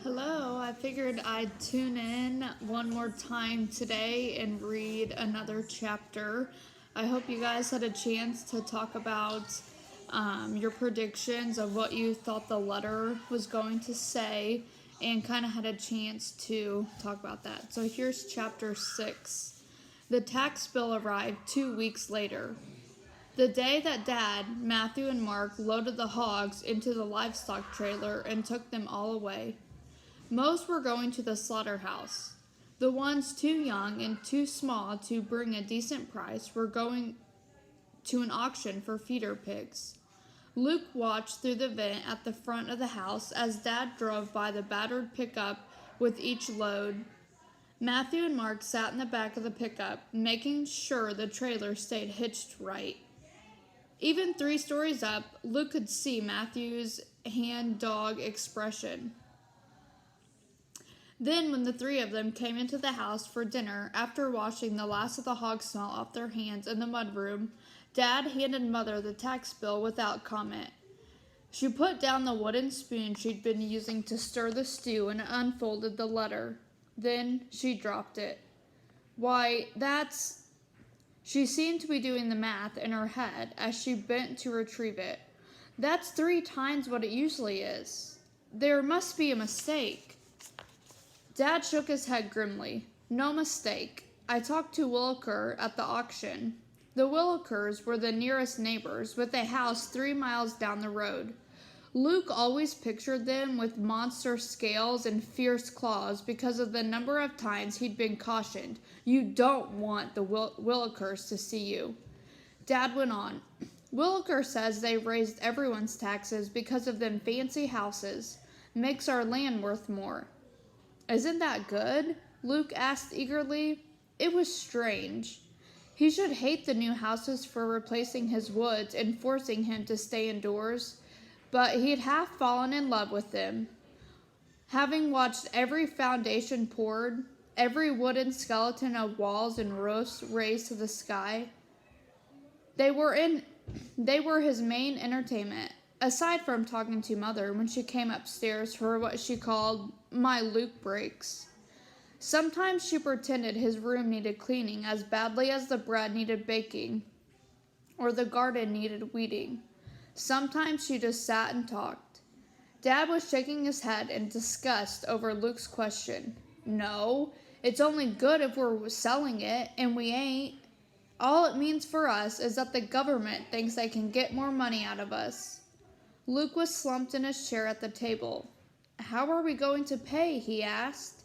Hello, I figured I'd tune in one more time today and read another chapter. I hope you guys had a chance to talk about your predictions of what you thought the letter was going to say and kind of had a chance to talk about that. So here's chapter 6. The tax bill arrived 2 weeks later. The day that Dad, Matthew, and Mark loaded the hogs into the livestock trailer and took them all away. Most were going to the slaughterhouse. The ones too young and too small to bring a decent price were going to an auction for feeder pigs. Luke watched through the vent at the front of the house as Dad drove by the battered pickup with each load. Matthew and Mark sat in the back of the pickup, making sure the trailer stayed hitched right. Even 3 stories up, Luke could see Matthew's hand-dog expression. Then, when the 3 of them came into the house for dinner, after washing the last of the hog smell off their hands in the mudroom, Dad handed Mother the tax bill without comment. She put down the wooden spoon she'd been using to stir the stew and unfolded the letter. Then she dropped it. Why, that's... She seemed to be doing the math in her head as she bent to retrieve it. That's 3 times what it usually is. There must be a mistake. Dad shook his head grimly. No mistake. I talked to Williker at the auction. The Willikers were the nearest neighbors, with a house 3 miles down the road. Luke always pictured them with monster scales and fierce claws because of the number of times he'd been cautioned, you don't want the Willikers to see you. Dad went on. Williker says they raised everyone's taxes because of them fancy houses. Makes our land worth more. Isn't that good? Luke asked eagerly. It was strange. He should hate the new houses for replacing his woods and forcing him to stay indoors, but he'd half fallen in love with them. Having watched every foundation poured, every wooden skeleton of walls and roofs raised to the sky, they were his main entertainment. Aside from talking to Mother when she came upstairs for what she called my Luke breaks. Sometimes she pretended his room needed cleaning as badly as the bread needed baking, or the garden needed weeding. Sometimes she just sat and talked. Dad was shaking his head in disgust over Luke's question. No, it's only good if we're selling it, and we ain't. All it means for us is that the government thinks they can get more money out of us. Luke was slumped in his chair at the table. How are we going to pay? He asked.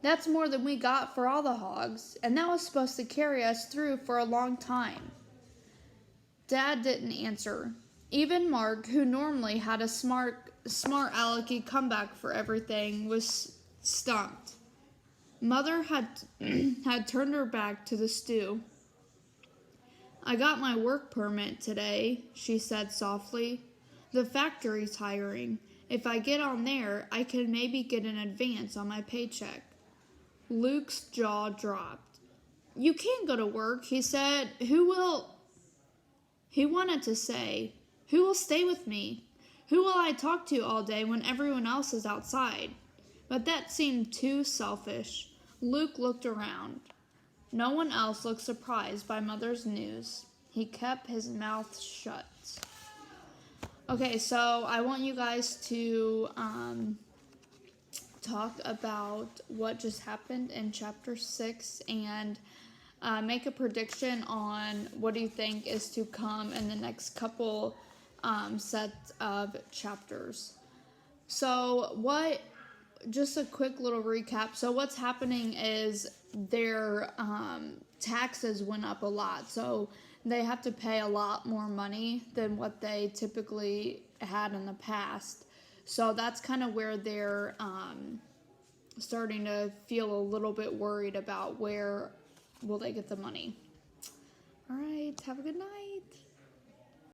That's more than we got for all the hogs, and that was supposed to carry us through for a long time. Dad didn't answer. Even Mark, who normally had a smart alecky comeback for everything, was stumped. Mother had turned her back to the stew. I got my work permit today, she said softly. The factory's hiring. If I get on there, I can maybe get an advance on my paycheck. Luke's jaw dropped. You can't go to work, he said. He wanted to say, who will stay with me? Who will I talk to all day when everyone else is outside? But that seemed too selfish. Luke looked around. No one else looked surprised by Mother's news. He kept his mouth shut. Okay, so I want you guys to talk about what just happened in chapter 6 and make a prediction on what do you think is to come in the next couple sets of chapters. So just a quick little recap. So what's happening is their taxes went up a lot. So they have to pay a lot more money than what they typically had in the past. So that's kind of where they're starting to feel a little bit worried about where will they get the money. All right, have a good night.